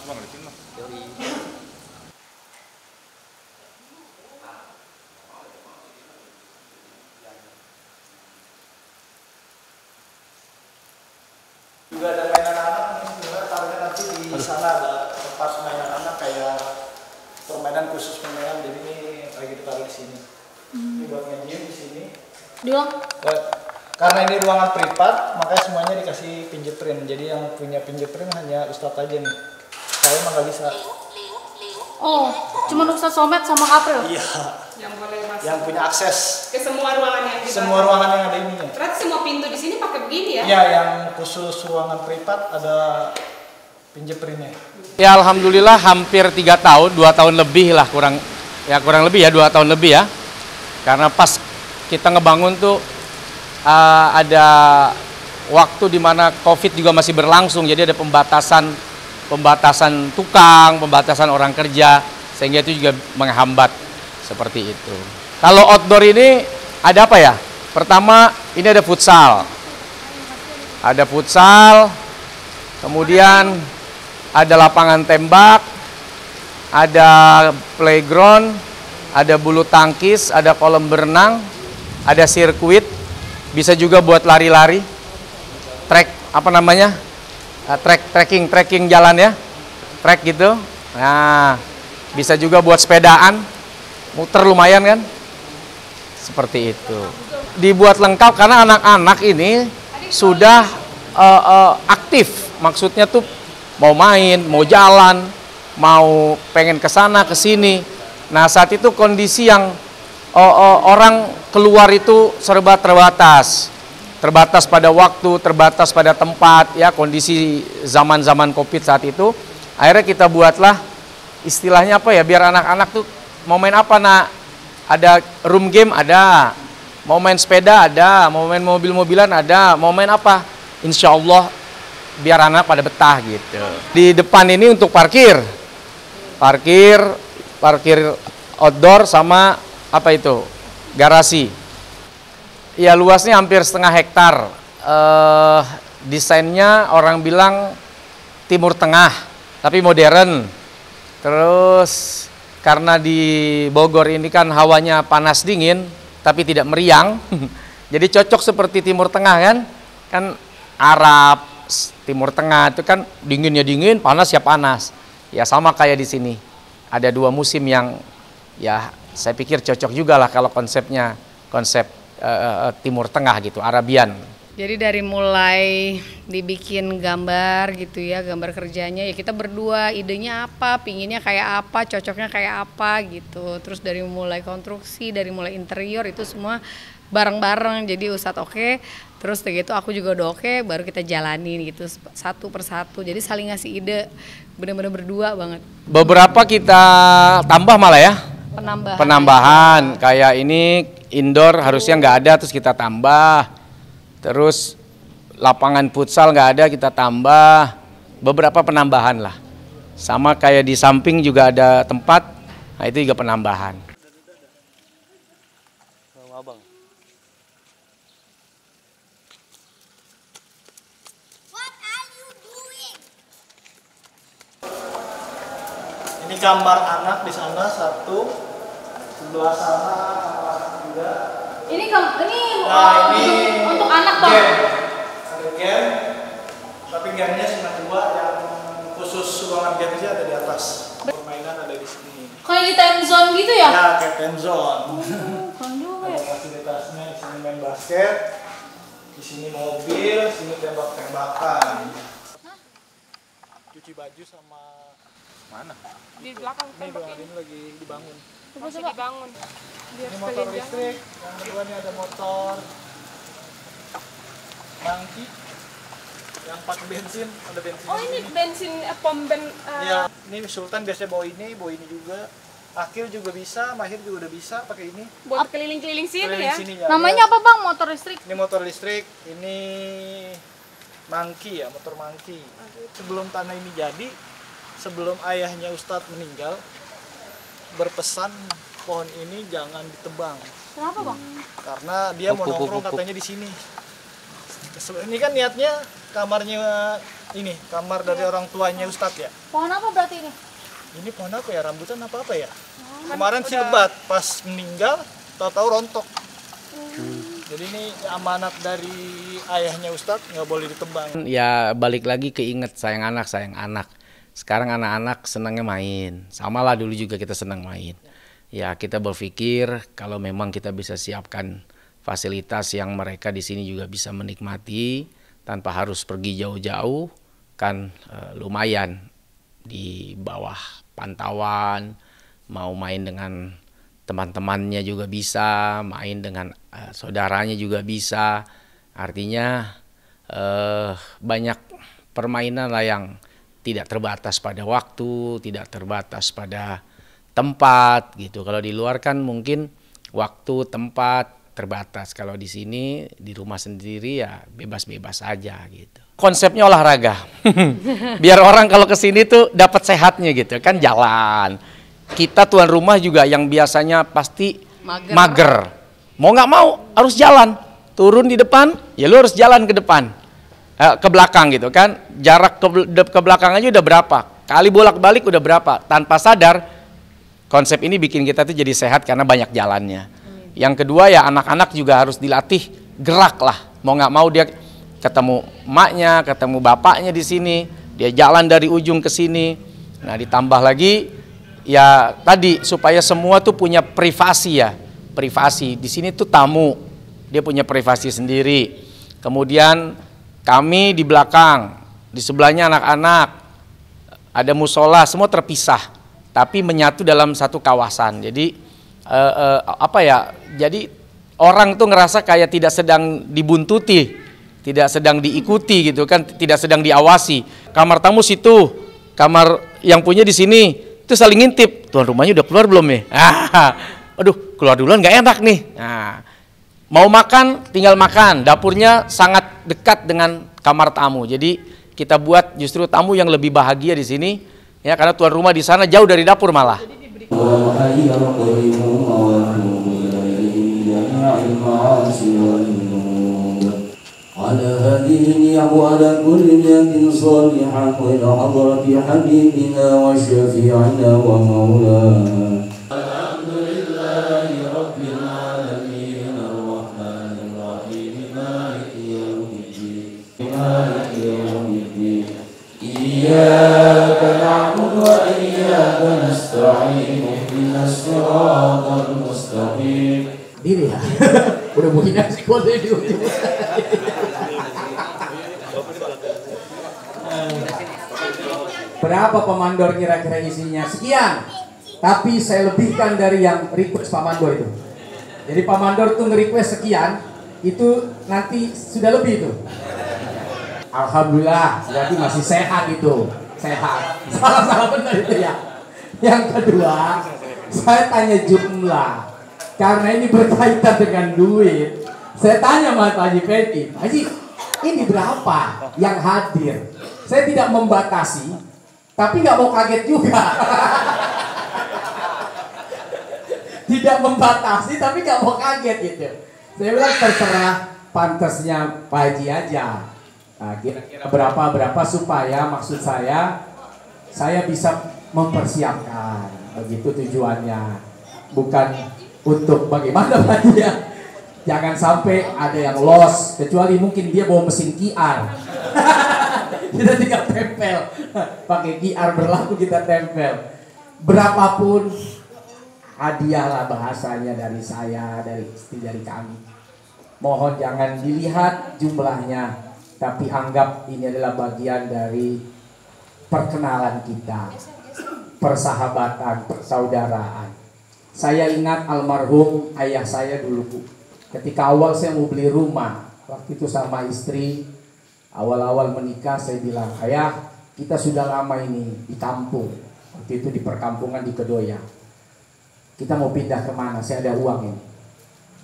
Bang, di sini. Yoi. Juga ada mainan anak nih, sebenarnya taruhnya nanti di sana ada tempat mainan anak kayak permainan khusus permainan, jadi ini lagi ditaruh di sini. Ini buat nge-gym di sini. Doang? Karena ini ruangan privat, makanya semuanya dikasih fingerprint. Jadi yang punya fingerprint hanya Ustadz aja nih. Saya emang nggak bisa. Oh, cuma Ustadz Somad sama April? Iya. Yang boleh masuk. Yang punya akses. Ke semua ruangan yang kita. Semua ruangan yang ada ininya. Berarti semua pintu di sini pakai begini ya? Iya, yang khusus ruangan privat ada fingerprintnya. Ya alhamdulillah hampir 3 tahun, 2 tahun lebih lah kurang lebih ya 2 tahun lebih ya. Karena pas kita ngebangun tuh ada waktu di mana COVID juga masih berlangsung, jadi ada pembatasan tukang, pembatasan orang kerja, sehingga itu juga menghambat seperti itu. Kalau outdoor ini ada apa ya? Pertama ini ada futsal, kemudian ada lapangan tembak, ada playground, ada bulu tangkis, ada kolam berenang, ada sirkuit, bisa juga buat lari-lari, trekking jalan ya, trek gitu. Nah, bisa juga buat sepedaan, muter lumayan kan, seperti itu. Dibuat lengkap karena anak-anak ini sudah aktif, maksudnya tuh mau main, mau jalan, mau pengen ke sana ke sini. Nah, saat itu kondisi yang orang keluar itu serba terbatas pada waktu, terbatas pada tempat, ya kondisi zaman-zaman COVID saat itu. Akhirnya kita buatlah istilahnya apa ya, biar anak-anak tuh mau main apa, nak? Ada room game ada, mau main sepeda ada, mau main mobil-mobilan ada, mau main apa? Insya Allah biar anak pada betah gitu. Di depan ini untuk parkir outdoor sama apa itu, garasi. Ya luasnya hampir setengah hektar. Desainnya orang bilang Timur Tengah, tapi modern. Terus karena di Bogor ini kan hawanya panas dingin, tapi tidak meriang. Jadi cocok seperti Timur Tengah kan? Kan Arab, Timur Tengah itu kan dingin ya dingin, panas ya panas. Ya sama kayak di sini. Ada 2 musim yang ya saya pikir cocok juga lah kalau konsep Timur Tengah gitu, Arabian. Jadi dari mulai dibikin gambar gitu ya, gambar kerjanya ya kita berdua, idenya apa, pinginnya kayak apa, cocoknya kayak apa gitu. Terus dari mulai konstruksi, dari mulai interior itu semua bareng-bareng. Jadi Ustadz oke, terus begitu aku juga udah oke, baru kita jalanin gitu satu persatu. Jadi saling ngasih ide, bener-bener berdua banget. Beberapa kita tambah malah ya. Penambahan kayak ini indoor harusnya nggak ada, terus kita tambah. Terus lapangan futsal nggak ada, kita tambah. Beberapa penambahan lah. Sama kayak di samping juga ada tempat, nah itu juga penambahan. Ini gambar anak di sana satu, sebelah sana anak juga. Ini Nah, ini untuk anak dong? Game. Ada game, tapi gamenya cuma 2, yang khusus ruangan gamenya ada di atas. Permainan ada di sini. Kayak di time zone gitu ya? Ya, kayak time zone. Kan juga Ada ya. fasilitasnya, di sini main basket, di sini mobil, di sini tembak-tembakan. Cuci baju sama Mana? Di belakang ini ruangan ini lagi dibangun. masih dibangun. Biar Ini motor listrik, yang kedua ini ada motor Monkey. yang pakai bensin, ada bensin. Oh ini bensin pom Iya, ini Sultan biasanya bawa ini juga. Akil juga bisa, Mahir juga udah bisa pakai ini. buat keliling-keliling sini Keliling ya. sini ya. Namanya apa bang? Motor listrik? Ini motor listrik, ini Monkey ya, motor Monkey. Sebelum tanah ini jadi, sebelum ayahnya Ustadz meninggal, berpesan pohon ini jangan ditebang. Kenapa bang? Karena dia mau nongkrong katanya di sini. Ini kan niatnya kamarnya ini, kamar dari orang tuanya Ustadz ya. Pohon apa berarti ini? Ini pohon apa ya? Rambutan apa ya? Kemarin sih lebat, pas meninggal tahu-tahu rontok. Jadi ini amanat dari ayahnya Ustadz, nggak boleh ditebang. Ya balik lagi ke inget sayang anak, sayang anak. Sekarang anak-anak senangnya main. Sama lah dulu juga kita senang main. Ya kita berpikir kalau memang kita bisa siapkan fasilitas yang mereka di sini juga bisa menikmati tanpa harus pergi jauh-jauh, kan lumayan di bawah pantauan, mau main dengan teman-temannya juga bisa, main dengan saudaranya juga bisa. Artinya banyak permainan lah yang tidak terbatas pada waktu, tidak terbatas pada tempat gitu. Kalau di luar kan mungkin waktu, tempat terbatas. Kalau di sini di rumah sendiri ya bebas-bebas aja gitu. Konsepnya olahraga. Biar orang kalau ke sini tuh dapat sehatnya gitu kan, jalan. Kita tuan rumah juga yang biasanya pasti mager. Mau nggak mau harus jalan. Turun di depan, ya lu harus jalan ke depan. Ke belakang gitu kan. Jarak ke belakang aja udah berapa? Kali bolak-balik udah berapa? Tanpa sadar konsep ini bikin kita tuh jadi sehat karena banyak jalannya. Yang kedua ya anak-anak juga harus dilatih gerak lah. Mau nggak mau dia ketemu emaknya, ketemu bapaknya di sini, dia jalan dari ujung ke sini. Nah, ditambah lagi ya tadi supaya semua tuh punya privasi ya. Privasi. Di sini tuh tamu. Dia punya privasi sendiri. Kemudian kami di belakang, di sebelahnya anak-anak. Ada musola, semua terpisah, tapi menyatu dalam satu kawasan. Jadi Jadi orang tuh ngerasa kayak tidak sedang dibuntuti. Tidak sedang diikuti gitu kan, tidak sedang diawasi. Kamar tamu situ, kamar yang punya di sini, itu saling ngintip. Tuan rumahnya udah keluar belum ya? Aduh, keluar duluan nggak enak nih. Nah, mau makan, tinggal makan. Dapurnya sangat dekat dengan kamar tamu. Jadi kita buat justru tamu yang lebih bahagia di sini, ya karena tuan rumah di sana jauh dari dapur malah. على هذه وعلى كل نية صالحة إلى حضرة حبيبنا وشفيعنا ومولانا الحمد لله رب العالمين الرحمن الرحيم مالك يوم الدين إياك نعبد وإياك نستعين اهدنا الصراط المستقيم. Diri ya, udah bunyi nasi kode di ujung. Berapa Pamandor kira-kira isinya? Sekian. Tapi saya lebihkan dari yang request Pamandor itu. Jadi Pamandor tuh nge-request sekian, itu nanti sudah lebih itu. Alhamdulillah, berarti masih sehat itu. Sehat. Salah benar itu ya. Yang kedua, saya tanya jumlah. Karena ini berkaitan dengan duit. Saya tanya sama Pak Haji Fethi, Haji, ini berapa yang hadir? Saya tidak membatasi, tapi nggak mau kaget juga. Tidak membatasi, tapi nggak mau kaget gitu. Saya bilang terserah pantasnya Pak Haji aja. Nah, kira-kira berapa supaya maksud saya bisa mempersiapkan. Begitu tujuannya. Bukan untuk bagaimana Pak ya. Jangan sampai ada yang loss, kecuali mungkin dia bawa mesin QR. Kita tinggal tempel. Pakai QR berlaku kita tempel. Berapapun hadiah lah bahasanya dari saya, dari istri, dari kami. Mohon jangan dilihat jumlahnya, tapi anggap ini adalah bagian dari perkenalan kita, persahabatan, persaudaraan. Saya ingat almarhum ayah saya dulu, Bu. Ketika awal saya mau beli rumah, waktu itu sama istri, Awal-awal menikah saya bilang, ayah kita sudah lama ini di kampung. Waktu itu di perkampungan di Kedoya. Kita mau pindah kemana? Saya ada uang ini.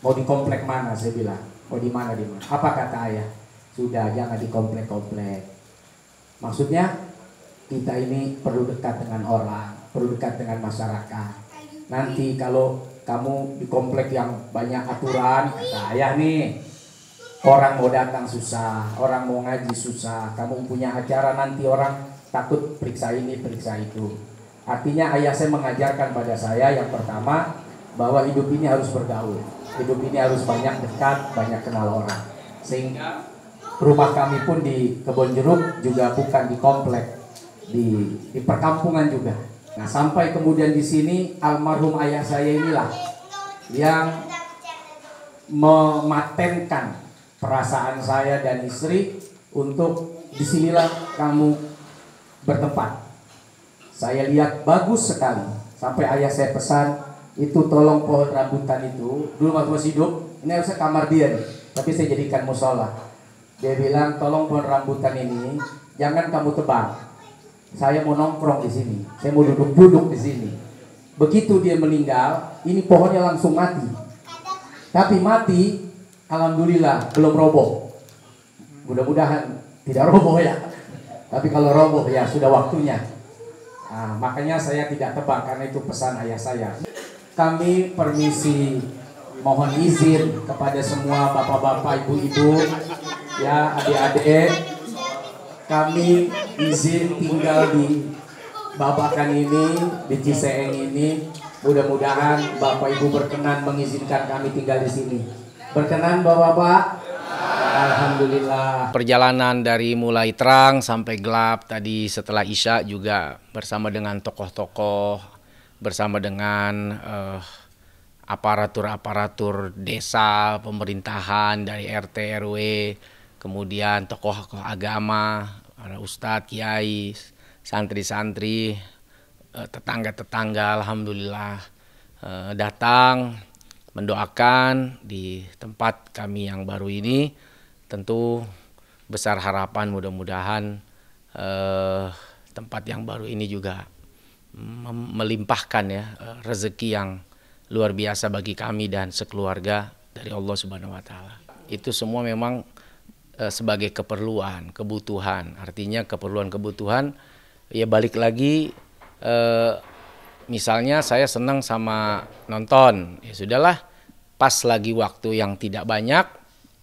Mau di komplek mana? Saya bilang. Mau di mana? Apa kata ayah? Sudah, jangan di komplek-komplek. Maksudnya kita ini perlu dekat dengan orang, perlu dekat dengan masyarakat. Nanti kalau kamu di komplek yang banyak aturan, kata ayah nih, orang mau datang susah, orang mau ngaji susah, kamu punya acara nanti orang takut periksa ini, periksa itu. Artinya ayah saya mengajarkan pada saya yang pertama, bahwa hidup ini harus bergaul. Hidup ini harus banyak dekat, banyak kenal orang. Sehingga rumah kami pun di Kebon Jeruk juga bukan di komplek, di perkampungan juga. Nah, sampai kemudian di sini almarhum ayah saya inilah yang mematenkan perasaan saya dan istri untuk disinilah kamu bertempat. Saya lihat bagus sekali. Sampai ayah saya pesan, itu tolong pohon rambutan itu, dulu waktu masih hidup, ini harusnya kamar dia nih, tapi saya jadikan musola. Dia bilang, tolong pohon rambutan ini jangan kamu tebang. Saya mau nongkrong di sini, saya mau duduk-duduk di sini. Begitu dia meninggal, ini pohonnya langsung mati. Tapi mati, alhamdulillah belum roboh. Mudah-mudahan tidak roboh ya. Tapi kalau roboh ya sudah waktunya. Nah, makanya saya tidak tebang karena itu pesan ayah saya. Kami permisi, mohon izin kepada semua bapak-bapak, ibu-ibu, ya adik-adik. Kami izin tinggal di Babakan ini, di Ciseeng ini. Mudah-mudahan bapak ibu berkenan mengizinkan kami tinggal di sini. Berkenan bapak-bapak? Alhamdulillah. Perjalanan dari mulai terang sampai gelap tadi setelah Isya juga bersama dengan tokoh-tokoh, bersama dengan aparatur-aparatur desa, pemerintahan dari RT, RW, kemudian tokoh-tokoh agama, para ustadz, kiai, santri-santri, tetangga-tetangga, alhamdulillah datang mendoakan di tempat kami yang baru ini. Tentu besar harapan mudah-mudahan tempat yang baru ini juga melimpahkan ya rezeki yang luar biasa bagi kami dan sekeluarga dari Allah Subhanahu wa taala. Itu semua memang sebagai keperluan, kebutuhan. Artinya keperluan-kebutuhan ya balik lagi misalnya saya senang sama nonton. Ya sudahlah, pas lagi waktu yang tidak banyak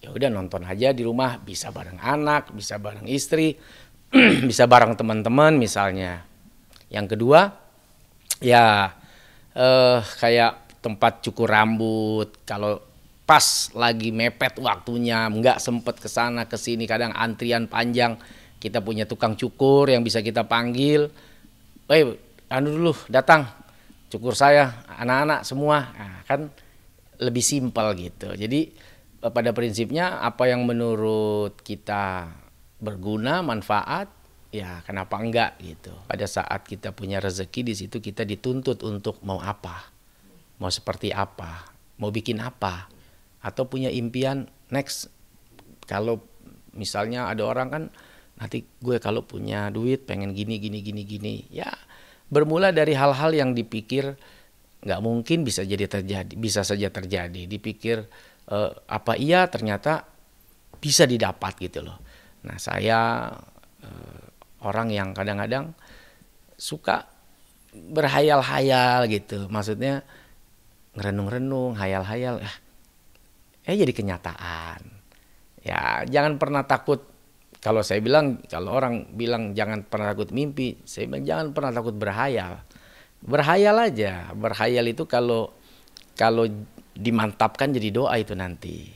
ya udah nonton aja di rumah, bisa bareng anak, bisa bareng istri, bisa bareng teman-teman misalnya. Yang kedua, ya kayak tempat cukur rambut, kalau pas lagi mepet waktunya, nggak sempet kesana kesini, kadang antrian panjang, kita punya tukang cukur yang bisa kita panggil, dulu datang, cukur saya, anak-anak semua, nah, kan lebih simpel gitu. Jadi pada prinsipnya apa yang menurut kita berguna, manfaat, ya kenapa enggak gitu. Pada saat kita punya rezeki, di situ kita dituntut untuk mau apa, mau seperti apa, mau bikin apa, atau punya impian next. Kalau misalnya ada orang kan nanti gue kalau punya duit pengen gini, ya bermula dari hal-hal yang dipikir nggak mungkin bisa saja terjadi, dipikir apa iya ternyata bisa didapat gitu loh. Nah saya orang yang kadang-kadang suka berhayal-hayal gitu, maksudnya ngerenung-renung, hayal-hayal, jadi kenyataan. Ya jangan pernah takut. Kalau saya bilang, kalau orang bilang jangan pernah takut mimpi, saya bilang jangan pernah takut berhayal. Berhayal aja. Berhayal itu kalau dimantapkan jadi doa itu nanti.